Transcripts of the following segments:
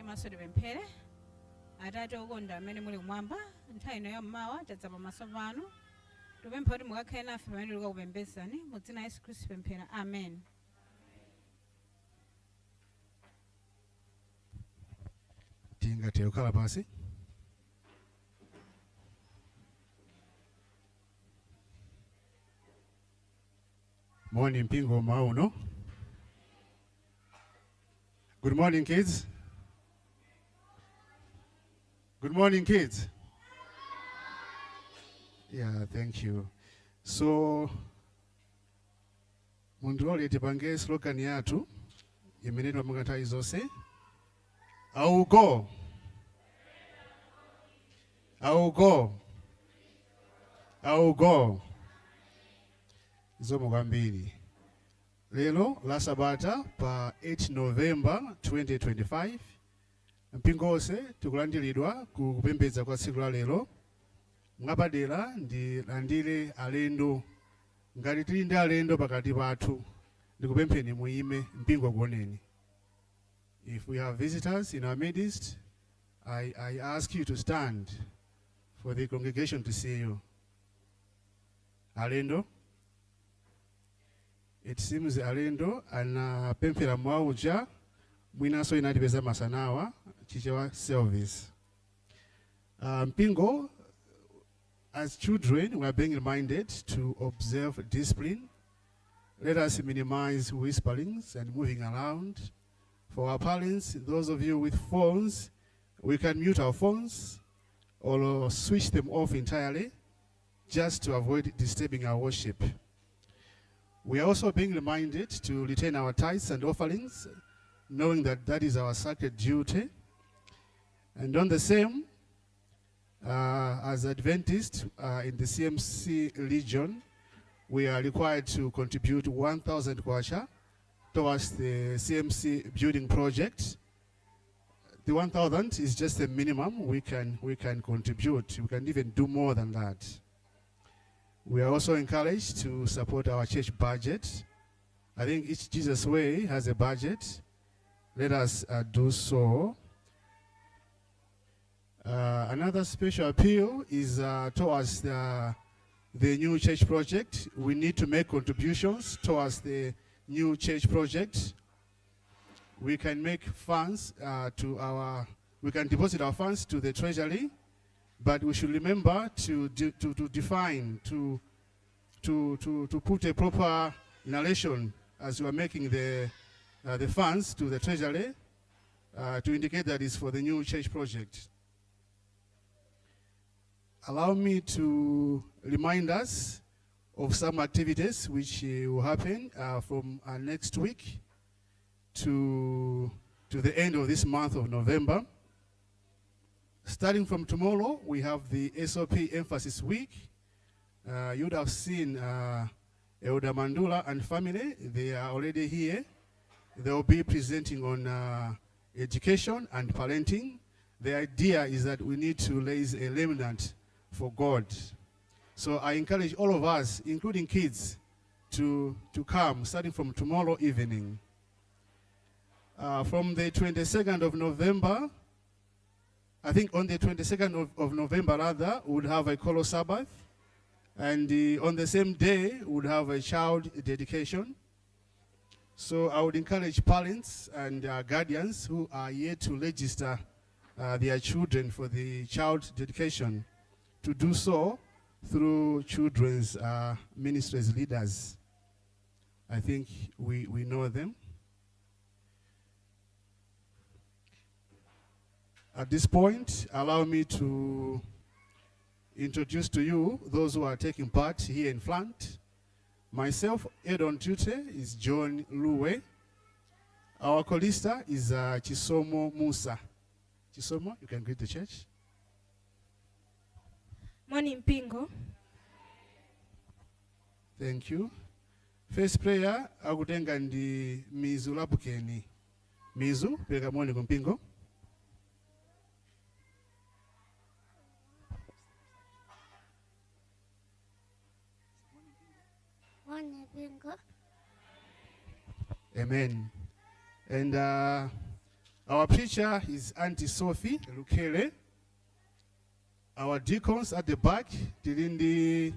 maso tipemphere. Atate okonda amene muli kumwamba, nthawi ino yammawa tadza pamaso panu. Tupempha kuti mukakhale nafe pamene tili kukupembedzani mu dzina la Yesu Khristu pemphera. Amen. Tingathe kukhala pasi. Morning mpingo mauno. Good morning, kids. Good morning, kids. Yeah, thank you. So, mundilole tipange slogan yathu imenedwa mukanthawi zonse. I will go. I will go. I will go. Zomo kwambiri. Lelo la Sabata pa 8 November 2025. Mpingo onse tikulandiridwa kupembedza kwa tsiku la lero. Mwapadera ndilandire alendo. Ngati tili ndi alendo pakati pathu, ndikupempheni muime mpingo kuoneni. If we have visitors in our midst, I ask you to stand for the congregation to see you. Alendo. It seems alendo anapemphera mwauja mwinaso inatipeza masanawa chichewa service. Mpingo, as children, we are being reminded to observe discipline. Let us minimize whisperings and moving around. For our parents, those of you with phones, we can mute our phones or switch them off entirely just to avoid disturbing our worship. We are also being reminded to retain our tithes and offerings, knowing that that is our sacred duty. And on the same, as Adventists in the CMC region, we are required to contribute 1,000 kwacha towards the CMC building project. The 1,000 is just the minimum we can contribute. We can even do more than that. We are also encouraged to support our church budget. I think each Jesus Way has a budget. Let us do so. Another special appeal is towards the new church project. We need to make contributions towards the new church project. We can make funds we can deposit our funds to the treasury, but we should remember to define, to put a proper narration as we are making the funds to the treasury to indicate that it's for the new church project. Allow me to remind us of some activities which will happen from next week to the end of this month of November. Starting from tomorrow, we have the SOP Emphasis Week. You would have seen Elder Mandula and family. They are already here. They will be presenting on education and parenting. The idea is that we need to raise a remnant for God. So I encourage all of us, including kids, to come starting from tomorrow evening. From the 22nd of November, I think on the 22nd of November rather, we would have a color Sabbath. And on the same day, we would have a child dedication. So I would encourage parents and guardians who are yet to register their children for the child dedication to do so through children's ministries leaders. I think we know them. At this point, allow me to introduce to you those who are taking part here in front. Myself, head on duty is John Luwe. Our chorister is Chisomo Musa. Chisomo, you can greet the church. Morning Pingo. Thank you. First prayer, akutenga ndi Mizu Labukeni. Mizu, pereka morning kumpingo. Morning Pingo. Amen. And Our preacher is Auntie Sophie Lukele. Our deacons at the back, Tilindi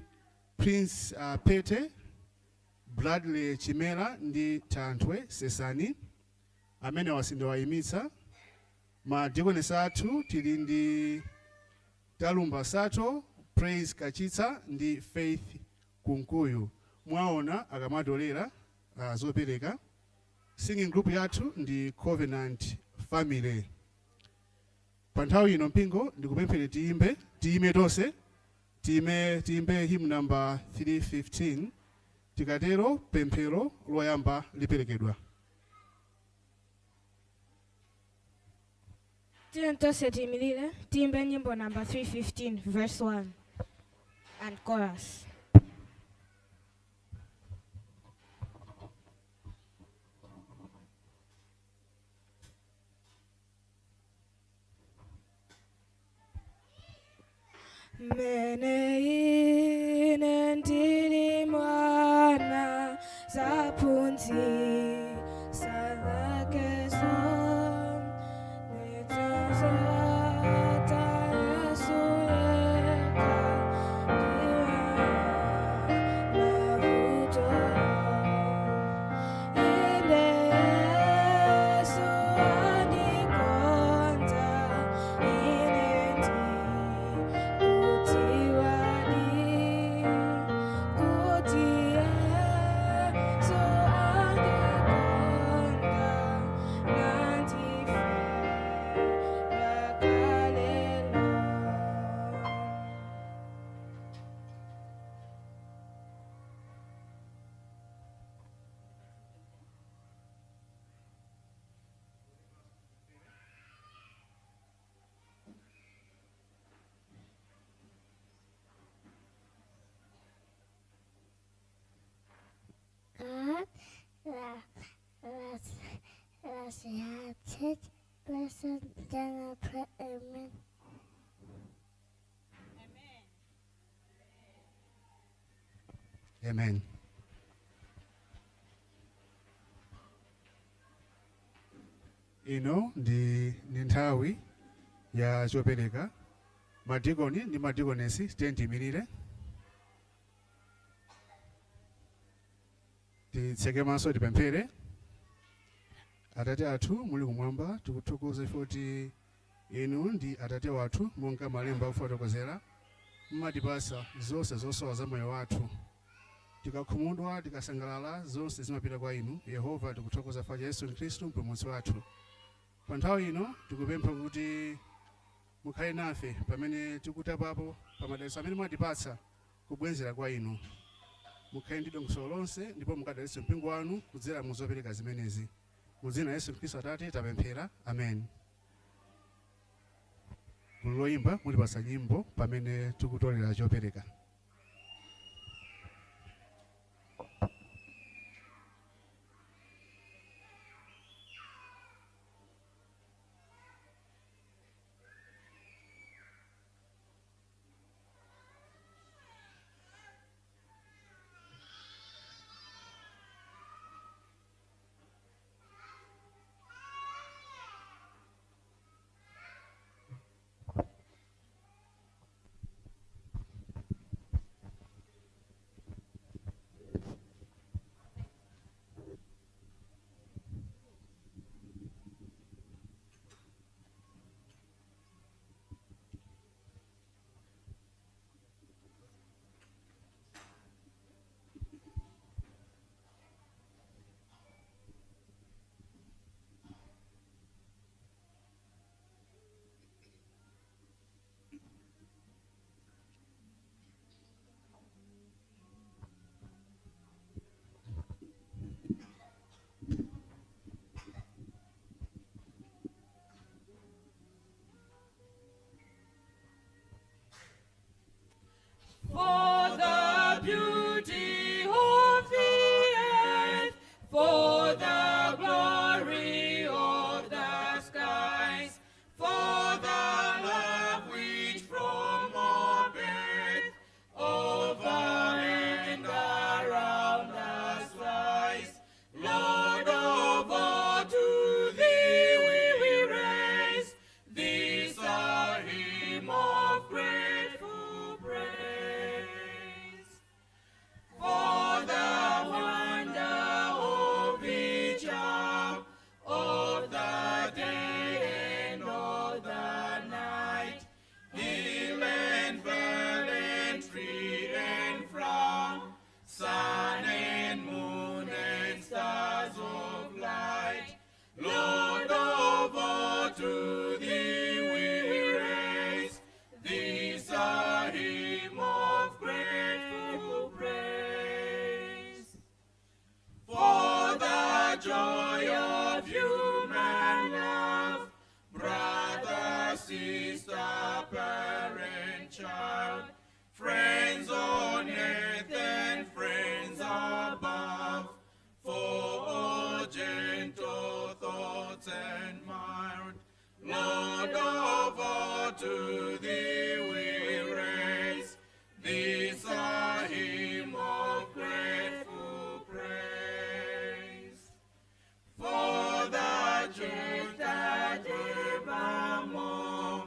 Prince Pete, Bradley Chimela, ndi Tantwe Sesani, amene wasinde wayimitsa. Ma deaconess athu Tilindi Talumba Sato, Praise Kachitsa, ndi Faith Kunkuyu. Mwaona akamatolera zopereka. Singing group yathu ndi Covenant Family. Panthawi ino mpingo ndikupemphera tiyime tonse, tiyimbe hymn number 315, tikatero pemphero loyamba liperekedwa. Tiyeni tonse tiyimirire tiyimbe nyimbo number 315 verse 1 and chorus. Mene ine ndili mwana zapunzi salakeso nitazata Yesu yeka ndiwe mavuto ine Yesu anikonda ine ndi Blessed then I pray, amen. Amen. Ino ndi nthawi ya chopereka. Madikoni ndi madikonesi tiyentimirire. Titseke maso tipemphere. Atate athu muli kumwamba tikuthokoza kuti inu ndi atate wathu monga malemba akufotokozera mmatipasa zonse zosowa za moyo wathu. Tikakhumudwa tikasangalala zonse zimapita kwa inu Yehova. Tikuthokoza fa Yesu Khristu mpulumutsi wathu. Pa nthawi ino tikupempha kuti mukhale nafe pamene tikutapapo pa madalitso amene mwatipatsa kubwenzera kwa inu. Mukhale ndi dongosolo lonse ndipo mukadalitse mpingo wanu kudzera mu zopereka zimenezi. Muzina la Yesu Khristu Atate tapemphera, amen. Gulu loyimba mulipasa nyimbo pamene tikutolera chopereka. stars of light. Lord of all, to thee we raise this a hymn of grateful praise. For the joy of human love, brother, sister, parent, child, friends on earth and friends above, for all gentle thoughts and mild, Lord of all, to thee we raise this a hymn of grateful praise. For the church that evermore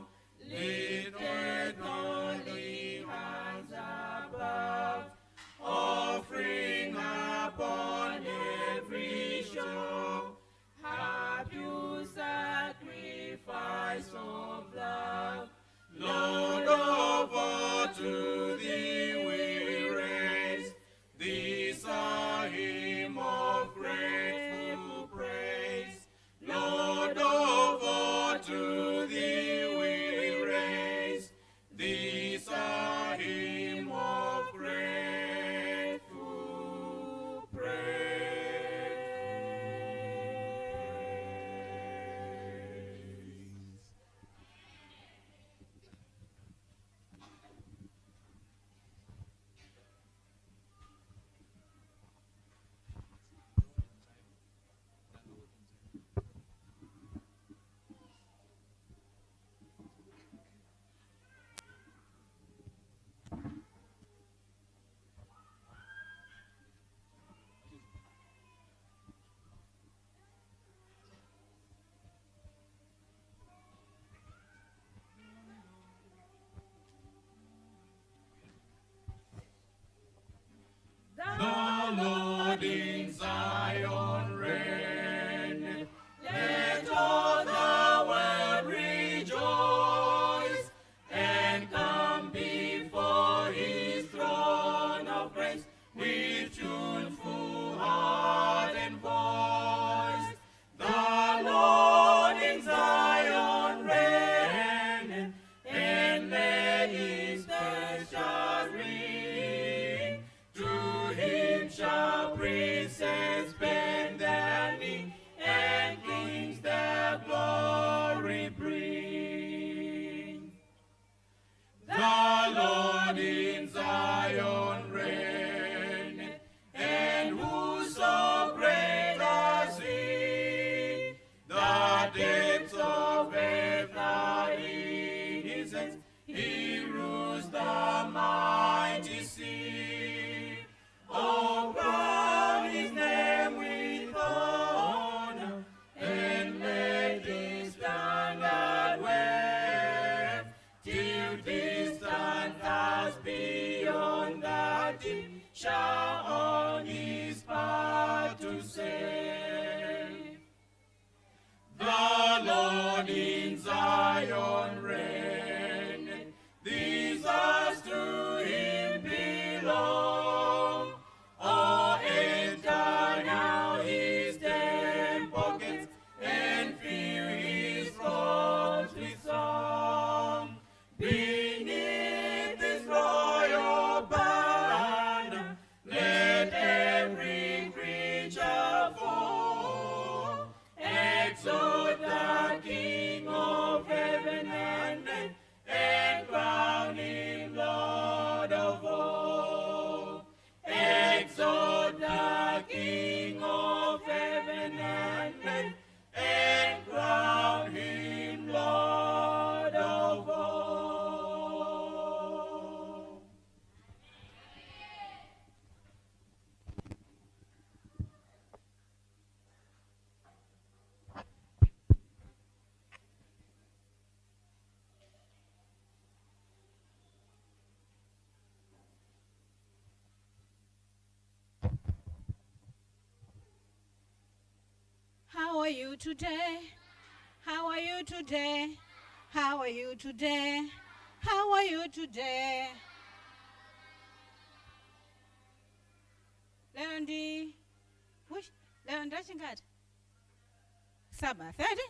lifted holy hands above, offering upon every shore happy sacrifice of love. Lord of all, to thee we raise this a hymn of grateful praise. Lord of all, to thee we raise this a hymn of grateful praise. The Lord in Zion reigneth. Let all the world rejoice and come before his throne of grace with tuneful heart and voice. The Lord in Zion reigneth, and let his precious ring. To him shall princes bend their knee, and kings their glory bring. The Lord in Zion reigneth, and who so great as he? The depths of earth are in his hands, he rules the mighty sea. Oh, crown his name with honor, and let his standard wave, till distant stars beyond the deep shall on his path to save. The Lord in Zion reigneth, these us to him belong. Oh, enter now his temple gates, and fill his courts with song. Beneath this royal banner, let every creature fall. Exalt the King of heaven and earth, and crown him Lord of all. Exalt the King of heaven and earth, and crown him Lord of all. How are you today? How are you today? How are you today? How are you today? Leo lero ndachingati Sabbath eti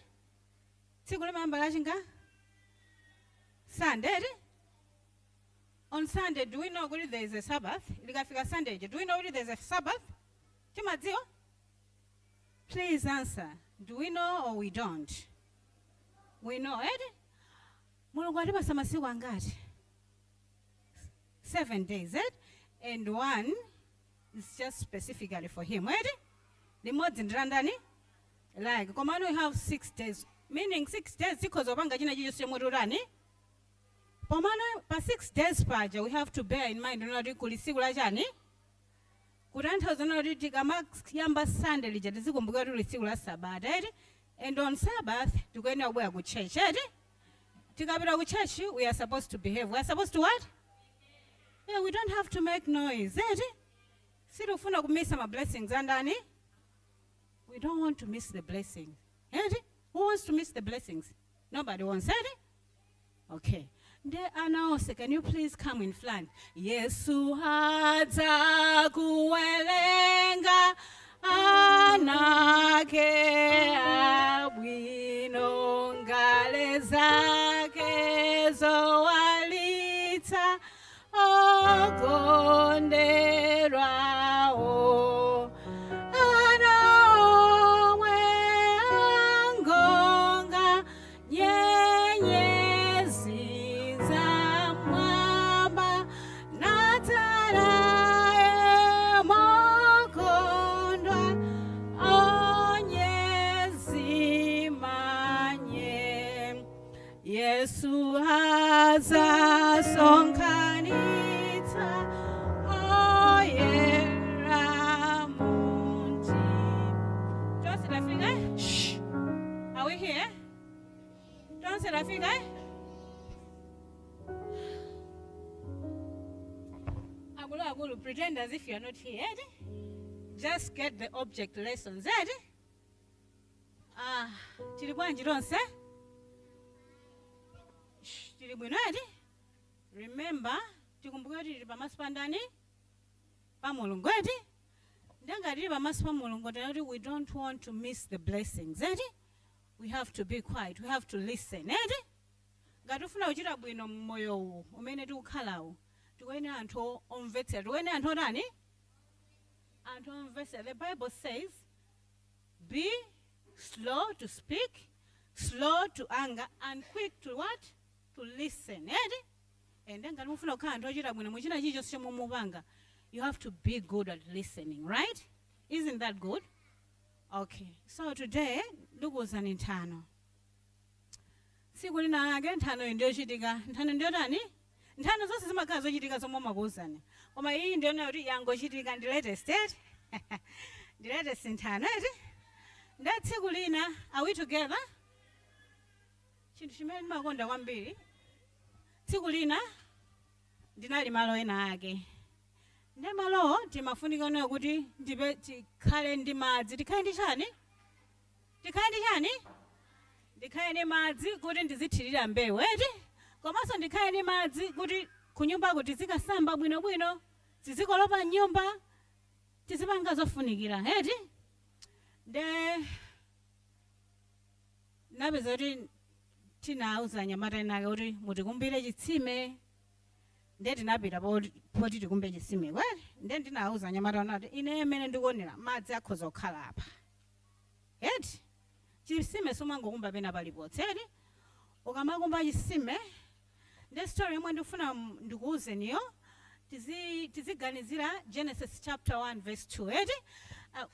tsiku limayamba lachinga Sunday eti. On Sunday, do we know that there is a Sabbath? Likafika Sunday, do we know that there is a Sabbath? Timadziwa? Please answer. Do we know or we don't? We know, eti? Mulungu alipasa masiku angati? 7 days, eti? And one is just specifically for him, eti? Limodzi ndirandani? Like, komano we have 6 days. Meaning 6 days, because obanga jina jiyo mururani. Pomano, pa 6 days paja, we have to bear in mind, unadi kulisigula jani. Kuranta unadi tikama yamba Sunday lija, tizikumbuka tulisigula Sabbath, eti? And on Sabbath, tukweni aware ku church, eti? Tikabira ku church, we are supposed to behave. We are supposed to what? Yeah, we don't have to make noise, eti? Sirufuna kumisa ma blessings andani. We don't want to miss the blessings. Eti? Who wants to miss the blessings? Nobody wants, eti? Okay. There are now, can you please come in front? Yesu hata kuwelenga anake abwino ngale zake zowalita okonderwao anaomwe angonga nyenyezi za mwamba nataraye mokondwa onyezi manye Yesu haza sonkanita oyera munti. Don't say that finger. Shh. Are we here? Don't say that finger. Agulu, pretend as if you are not here. Just get the object lessons. Tilibwanji don't say. Remember, tikumbuka tili pamasipandani pamulungu eti ndanga tili pamasipa mulungu eti we don't want to miss the blessings eti we have to be quiet, we have to listen eti ngatufuna kuchita bwino mmoyo uwu umene tikukhalawo tikwene anthu omvetsera tikwene anthu otani anthu omvetsera. The Bible says be slow to speak, slow to anger, and quick to what? To listen. And then you have to be good at listening, right? Isn't that good? Okay. So today, look what's an intano. Sigurina again, Tano in Doshidiga, Tanandani. Ntano zose zimakazo chitika somwe makuzana. Koma iyi ndio nayo yango chitika ndi latest. The latest ntano. That's Sigurina. Are we together? Chinthu chimene ndimakonda kwambiri tsiku lina ndinali malo ena ake ndi malo timafunika nayo kuti tikhale ndi madzi. Tikhale ndi chani? Ndikhale ndi madzi kuti ndizithirira mbewu eti komanso ndikhale ndi madzi kuti kunyumba kuti zikasamba bwinobwino zizikolopa nyumba tizipanga zofunikira eti nde napeza kuti tinauza nyamata inake kuti mutikumbire chitsime nde tinapita poti tikumbe chitsime kweli nde ndinauza nyamata unati ine amene ndikuonera madzi akhoza kukhala apa eti chitsime somangokumba pena palipotse eti ukamakumba chitsime nde story yomwe ndikufuna ndikuuzeniyo tiziganizira Genesis chapter 1 verse 2 eti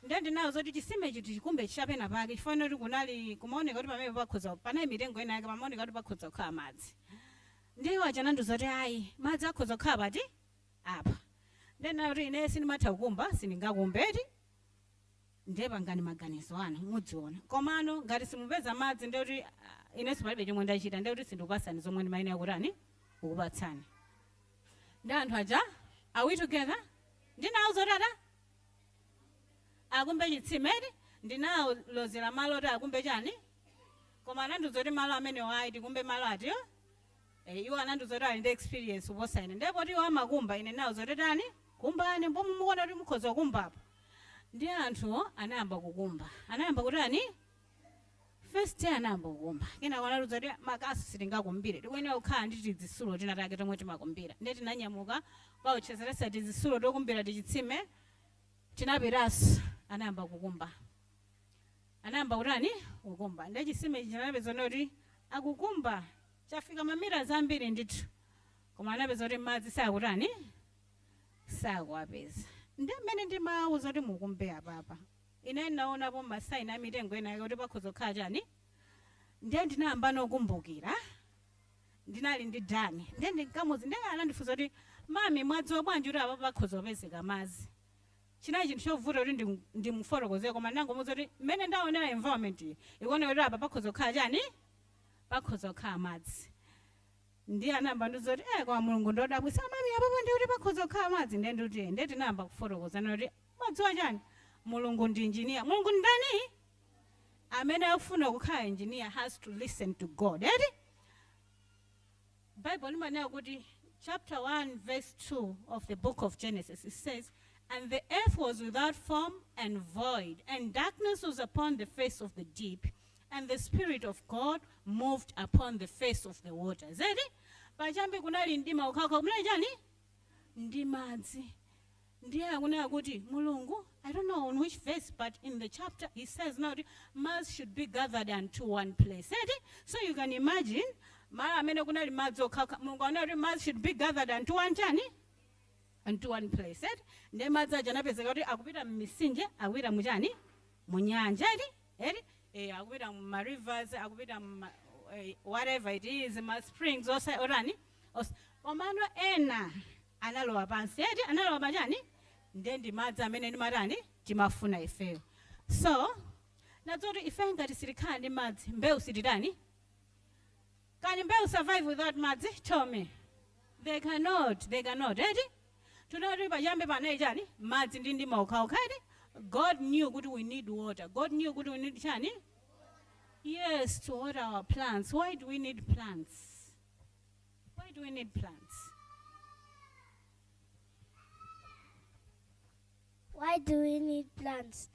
Ndendi nawo zoti chisime chiti chikumbe chapena pake chifano kuti kunali kumaoneka kuti pamene pakhoza panali mitengo ina yake pamaoneka kuti pakhoza kukhala madzi. Ndiwo achanandu zoti ayi madzi akhoza kukhala pati apa. Ndena kuti ine sindimatha kukumba sindingakumbeti. Ndiye pangani maganizo anu mudziona. Komano ngati simupeza madzi ndiye kuti ine sipalibe chomwe ndachita ndiye kuti sindikupasani zomwe ndimayenera kutani kukupatsani. Ndi anthu aja are we together? Ndinawo zotata akumbe chitsimedi ndinawo lozera malo oti akumbe chani koma ananduzoti malo amene wayi tikumbe malo atiyo iwo ananduzoti ali ndi experience kuposa ine ndipo tiwo amakumba ine nawo zoti tani kumbani mbomu mukuona kuti mukhoza kumbapo ndi anthu anayamba kukumba. Anayamba kutani? First day anayamba kukumba. Kena wanaluza kuti makasi sitingakumbire. Tikuyenera kukhala ndi tizisulo tinatake tomwe timakumbira. Ndiye tinanyamuka pauchezeresa tizisulo tokumbira tichitsime tinapiraso. Anayamba kukumba. Anayamba kutani? Kukumba. Ndiye chitsime chinapeza kuti akukumba chafika mamira zambiri ndithu. Koma anapeza kuti madzi sakutani? Sakuwapeza. Ndiye mmene ndimawuza kuti mukumbe apapa. Ine naonapo masaini amitengo ena kuti pakhoza kukhala chani. Ndiye ndinayamba nokumbukira. Ndinali ndi Dani. Ndiye ndinkamuzi ndiye anandifunsa kuti mami mwadziwa bwanji kuti apa pakhoza kupezeka madzi. Chinayi chinthu chovuta kuti ndimufotokozere koma nangomuza kuti mmene ndaonera environment iyi ikuoneka kuti apa pakhoza kukhala chani? Pakhoza kukhala madzi. Ndiye anayamba ndiuza kuti kwa Mulungu ndodabwisa mami apapo ndi kuti pakhoza kukhala madzi. Ndiye ndikuti ndiye tinayamba kufotokozana kuti mwadziwa chani? Mulungu ndi engineer. Mulungu ndani? Amene akufuna kukhala engineer has to listen to God. Bible limanena kuti chapter 1 verse 2 of the book of Genesis, it says, and the earth was without form and void, and darkness was upon the face of the deep, and the Spirit of God moved upon the face of the waters. Pachambi kunali ndima ukhakha kunali chani? Ndi madzi. Ndiye akunena kuti Mulungu, I don't know on which verse, but in the chapter he says now mass should be gathered unto one place. So you can imagine, mara amene kunali madzi okhakha, Mulungu anena kuti mass should be gathered unto one chani? Unto one place. Ndiye madzi aja anapezeka kuti akupita m'misinje, akupita muchani? Munyanja. Akupita mu rivers, akupita whatever it is, ma springs, orani. Omano ena analowa pansi. Analowa pansi. Ndiye ndi madzi amene ndi marani timafuna ifeyo. So nadzoti ife ngati silikhala ndi madzi mbewu sitirani? Can mbewu survive without madzi? Tell me. They cannot. Tunati pachambe panayi chani? Madzi ndi ndima ukhakha. God knew kuti we need water. God knew kuti we need chani? Yes, to water our plants. Why do we need plants? Why do we need plants? Why do we need plants?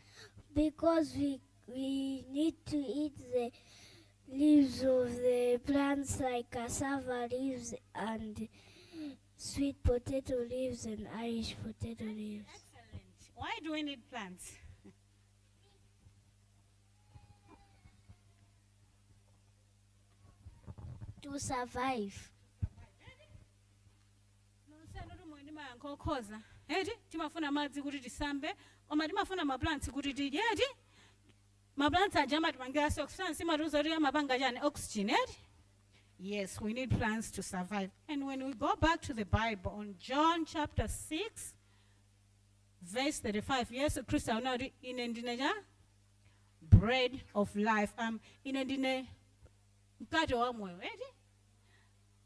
Because we need to eat the leaves of the plants like cassava leaves and sweet potato leaves and Irish potato leaves. Excellent. Why do we need plants? To survive. Timafuna madzi kuti tisambe, oma timafuna maplants kuti tidye. Maplants aja amatipangira oxygen, simatuza kuti amapanga chani oxygen. Yes, we need plants to survive. And when we go back to the Bible on John chapter 6 verse 35, yes, Christ now ine ndine bread of life. Ine ndine mkate wa moyo.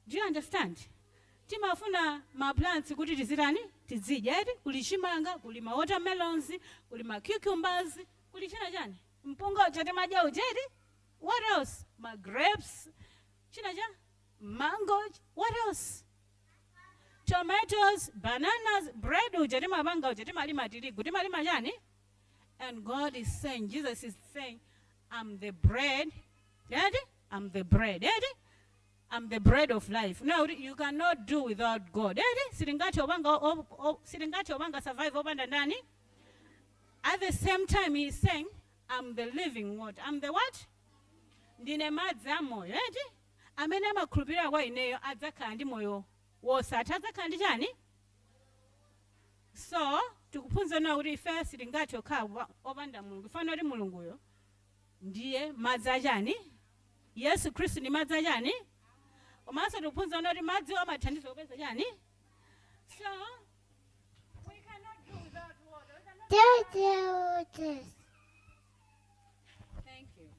Do you understand? Timafuna ma plants kuti tizirani tizidya. Kuli chimanga, kuli ma watermelons, kuli ma cucumbers, kuli china chani mpunga uchate madya uchedi. What else? Ma grapes, china cha mango. What else? Tomatoes, bananas, bread uchate mabanga uchate malima tirigu timalima chani. And God is saying, Jesus is saying, I'm the bread. I'm the bread. I'm the bread of life. No, you cannot do without God. Siringati obanga survive obanda ndani. At the same time, he is saying, I'm the living water. I'm the what? Ndine madzi amoyo. Amene amakhulupirira kwa ineyo adzakhala ndi moyo wosatha, adzakhala ndi chani? So, tikuphunzira nawo kuti ife siringati okhala obanda Mulungu. Ifanira kuti Mulunguyo ndiye madzi achani? Yesu Kristu ndi madzi achani? Omasa tikuphunzira kuti madzi amathandiza kupeza chani? So, we cannot do without water. Thank you. Thank you.